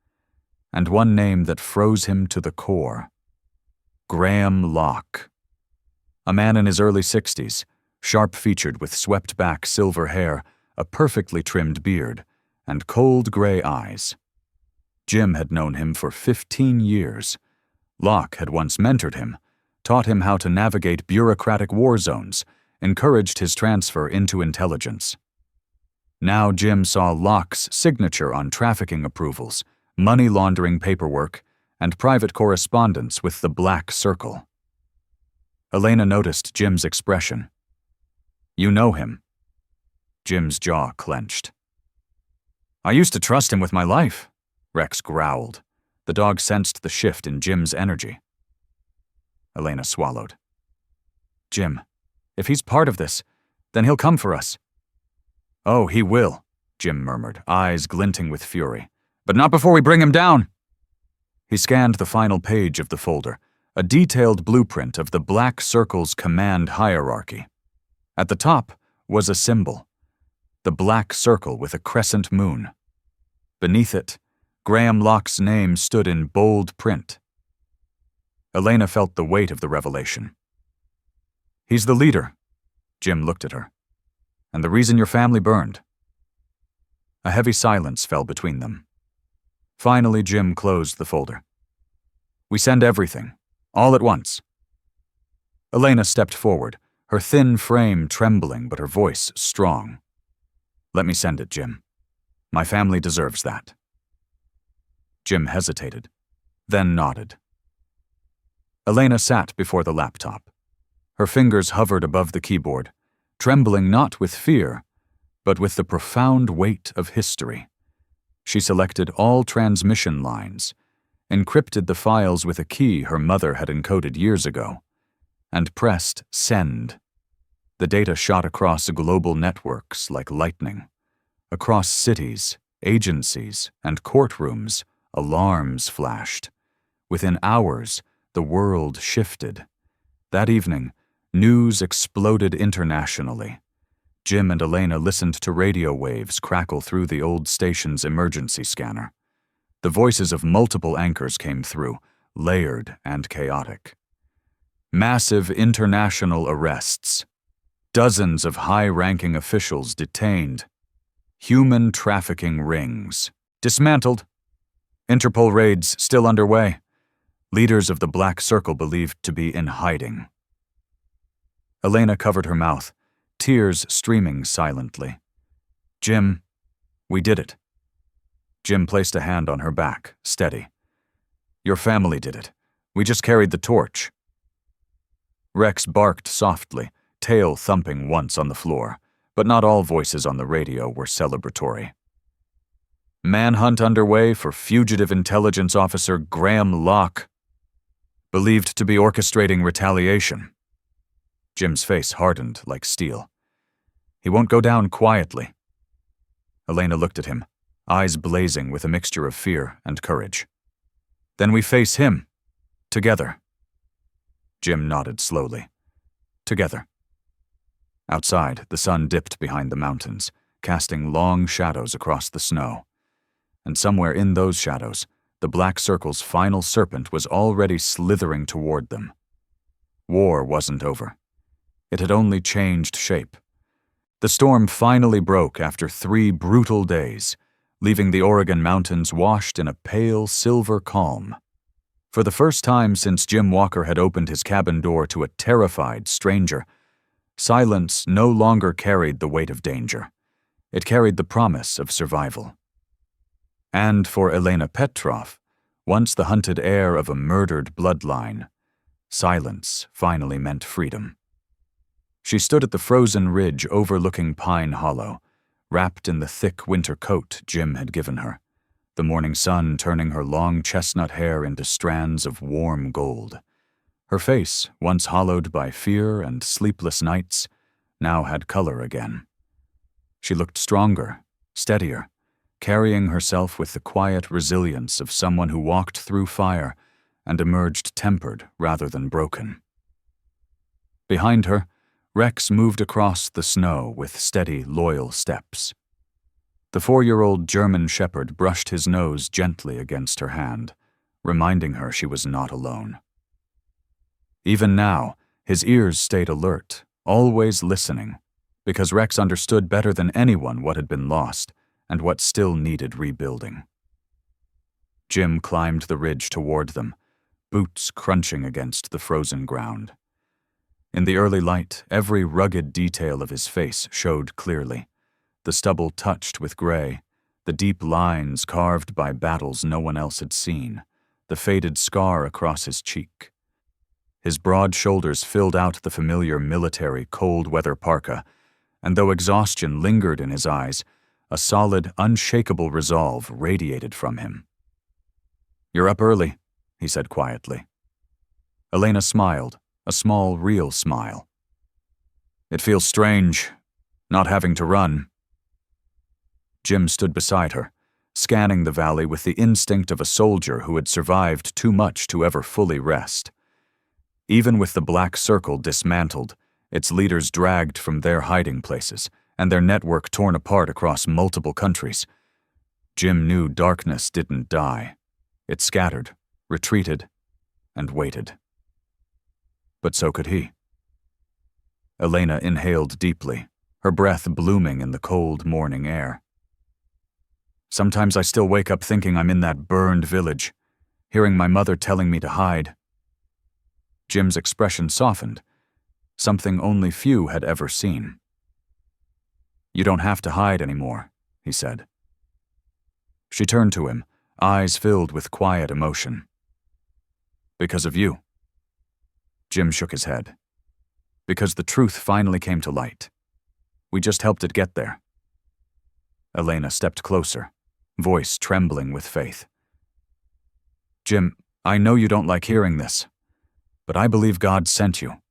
and one name that froze him to the core: Graham Locke. A man in his early 60s, sharp-featured with swept-back silver hair, a perfectly trimmed beard, and cold gray eyes. Jim had known him for 15 years. Locke had once mentored him, taught him how to navigate bureaucratic war zones, encouraged his transfer into intelligence. Now Jim saw Locke's signature on trafficking approvals, money laundering paperwork, and private correspondence with the Black Circle. Elena noticed Jim's expression. "You know him." Jim's jaw clenched. "I used to trust him with my life," Rex growled. The dog sensed the shift in Jim's energy. Elena swallowed. "Jim, if he's part of this, then he'll come for us." "Oh, he will," Jim murmured, eyes glinting with fury. "But not before we bring him down." He scanned the final page of the folder, a detailed blueprint of the Black Circle's command hierarchy. At the top was a symbol: the Black Circle with a crescent moon. Beneath it, Graham Locke's name stood in bold print. Elena felt the weight of the revelation. "He's the leader," Jim looked at her, "and the reason your family burned." A heavy silence fell between them. Finally, Jim closed the folder. "We send everything, all at once." Elena stepped forward, her thin frame trembling but her voice strong. "Let me send it, Jim. My family deserves that." Jim hesitated, then nodded. Elena sat before the laptop. Her fingers hovered above the keyboard, trembling not with fear, but with the profound weight of history. She selected all transmission lines, encrypted the files with a key her mother had encoded years ago, and pressed send. The data shot across global networks like lightning. Across cities, agencies, and courtrooms, alarms flashed. Within hours, the world shifted. That evening, news exploded internationally. Jim and Elena listened to radio waves crackle through the old station's emergency scanner. The voices of multiple anchors came through, layered and chaotic. Massive international arrests. Dozens of high-ranking officials detained. Human trafficking rings dismantled. Interpol raids still underway. Leaders of the Black Circle believed to be in hiding. Elena covered her mouth, tears streaming silently. "Jim, we did it." Jim placed a hand on her back, steady. "Your family did it. We just carried the torch." Rex barked softly, tail thumping once on the floor, but not all voices on the radio were celebratory. "Manhunt underway for fugitive intelligence officer Graham Locke, believed to be orchestrating retaliation." Jim's face hardened like steel. "He won't go down quietly." Elena looked at him, eyes blazing with a mixture of fear and courage. "Then we face him, together." Jim nodded slowly. Together. Outside, the sun dipped behind the mountains, casting long shadows across the snow. And somewhere in those shadows, the Black Circle's final serpent was already slithering toward them. War wasn't over. It had only changed shape. The storm finally broke after 3 brutal days, leaving the Oregon mountains washed in a pale silver calm. For the first time since Jim Walker had opened his cabin door to a terrified stranger, silence no longer carried the weight of danger. It carried the promise of survival. And for Elena Petrov, once the hunted heir of a murdered bloodline, silence finally meant freedom. She stood at the frozen ridge overlooking Pine Hollow, wrapped in the thick winter coat Jim had given her, the morning sun turning her long chestnut hair into strands of warm gold. Her face, once hollowed by fear and sleepless nights, now had color again. She looked stronger, steadier, carrying herself with the quiet resilience of someone who walked through fire and emerged tempered rather than broken. Behind her, Rex moved across the snow with steady, loyal steps. The 4-year-old German shepherd brushed his nose gently against her hand, reminding her she was not alone. Even now, his ears stayed alert, always listening, because Rex understood better than anyone what had been lost and what still needed rebuilding. Jim climbed the ridge toward them, boots crunching against the frozen ground. In the early light, every rugged detail of his face showed clearly. The stubble touched with gray, the deep lines carved by battles no one else had seen, the faded scar across his cheek. His broad shoulders filled out the familiar military cold-weather parka, and though exhaustion lingered in his eyes, a solid, unshakable resolve radiated from him. "You're up early," he said quietly. Elena smiled, a small, real smile. "It feels strange, not having to run." Jim stood beside her, scanning the valley with the instinct of a soldier who had survived too much to ever fully rest. Even with the Black Circle dismantled, its leaders dragged from their hiding places, and their network torn apart across multiple countries, Jim knew darkness didn't die. It scattered, retreated, and waited. But so could he. Elena inhaled deeply, her breath blooming in the cold morning air. "Sometimes I still wake up thinking I'm in that burned village, hearing my mother telling me to hide." Jim's expression softened, something only few had ever seen. "You don't have to hide anymore," he said. She turned to him, eyes filled with quiet emotion. "Because of you." Jim shook his head. "Because the truth finally came to light. We just helped it get there." Elena stepped closer, voice trembling with faith. "Jim, I know you don't like hearing this, but I believe God sent you.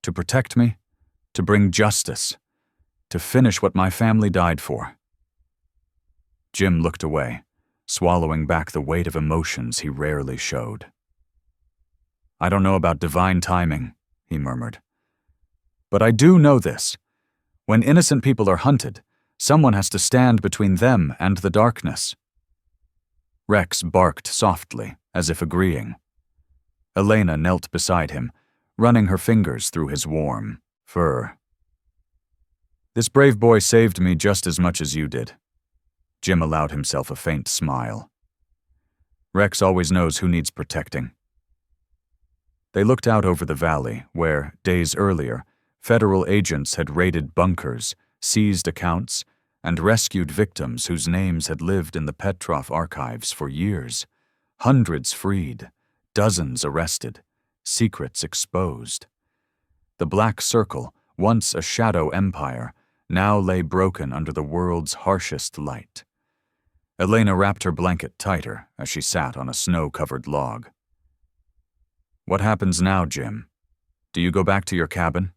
To protect me, to bring justice, to finish what my family died for." Jim looked away, swallowing back the weight of emotions he rarely showed. "I don't know about divine timing," he murmured. "But I do know this. When innocent people are hunted, someone has to stand between them and the darkness." Rex barked softly, as if agreeing. Elena knelt beside him, running her fingers through his warm fur. "This brave boy saved me just as much as you did." Jim allowed himself a faint smile. "Rex always knows who needs protecting." They looked out over the valley where, days earlier, federal agents had raided bunkers, seized accounts, and rescued victims whose names had lived in the Petrov archives for years. Hundreds freed, dozens arrested, secrets exposed. The Black Circle, once a shadow empire, now lay broken under the world's harshest light. Elena wrapped her blanket tighter as she sat on a snow-covered log. "What happens now, Jim? Do you go back to your cabin?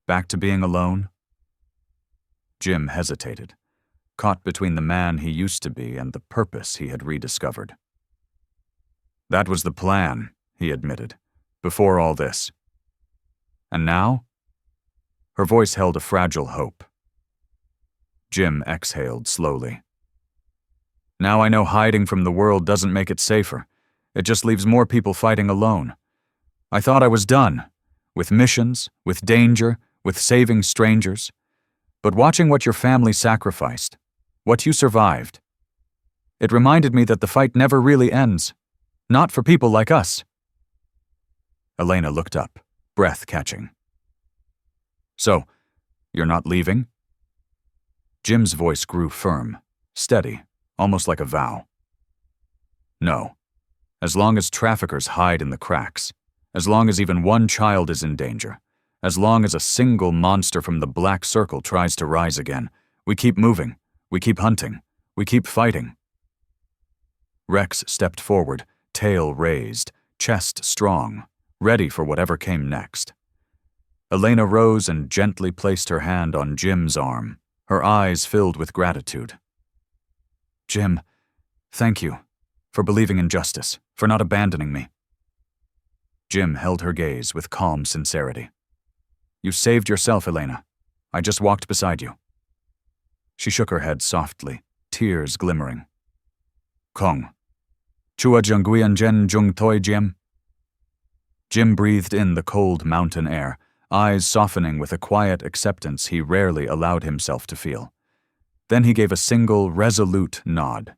Back to being alone?" Jim hesitated, caught between the man he used to be and the purpose he had rediscovered. "That was the plan," he admitted, "before all this. And now? Her voice held a fragile hope. Jim exhaled slowly. Now I know hiding from the world doesn't make it safer. It just leaves more people fighting alone. I thought I was done, with missions, with danger, with saving strangers. But watching what your family sacrificed, what you survived, it reminded me that the fight never really ends. Not for people like us. Elena looked up, breath catching. So, you're not leaving? Jim's voice grew firm, steady, almost like a vow. No. As long as traffickers hide in the cracks, as long as even one child is in danger, as long as a single monster from the Black Circle tries to rise again, we keep moving, we keep hunting, we keep fighting. Rex stepped forward, tail raised, chest strong, ready for whatever came next. Elena rose and gently placed her hand on Jim's arm, her eyes filled with gratitude. Jim, thank you for believing in justice, for not abandoning me. Jim held her gaze with calm sincerity. You saved yourself, Elena. I just walked beside you. She shook her head softly, tears glimmering. Kong. Chua jungguian jen jung toi Jim. Jim breathed in the cold mountain air, eyes softening with a quiet acceptance he rarely allowed himself to feel. Then he gave a single, resolute nod.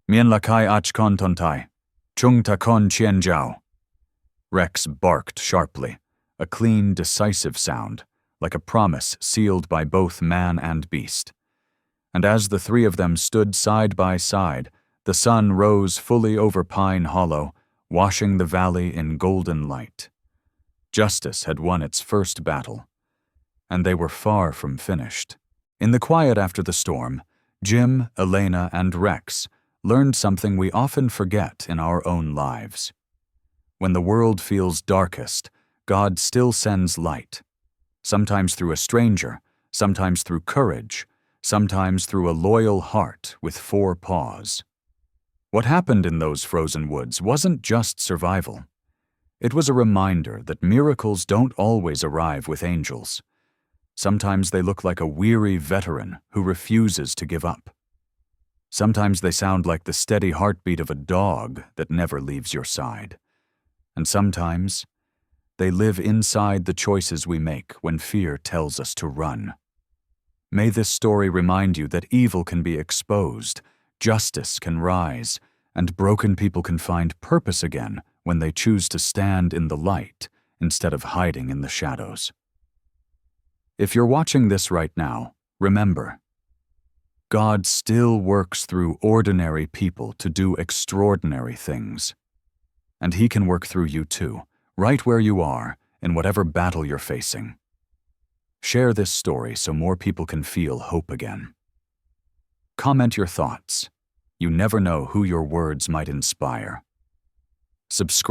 Mien la kai ach kon tontai. Chung ta kon chien jiao. Rex barked sharply, a clean, decisive sound, like a promise sealed by both man and beast. And as the three of them stood side by side, the sun rose fully over Pine Hollow, washing the valley in golden light. Justice had won its first battle, and they were far from finished. In the quiet after the storm, Jim, Elena, and Rex learned something we often forget in our own lives. When the world feels darkest, God still sends light, sometimes through a stranger, sometimes through courage, sometimes through a loyal heart with 4 paws. What happened in those frozen woods wasn't just survival. It was a reminder that miracles don't always arrive with angels. Sometimes they look like a weary veteran who refuses to give up. Sometimes they sound like the steady heartbeat of a dog that never leaves your side. And sometimes they live inside the choices we make when fear tells us to run. May this story remind you that evil can be exposed, justice can rise, and broken people can find purpose again when they choose to stand in the light instead of hiding in the shadows. If you're watching this right now, remember, God still works through ordinary people to do extraordinary things. And He can work through you too, right where you are, in whatever battle you're facing. Share this story so more people can feel hope again. Comment your thoughts. You never know who your words might inspire. Subscribe.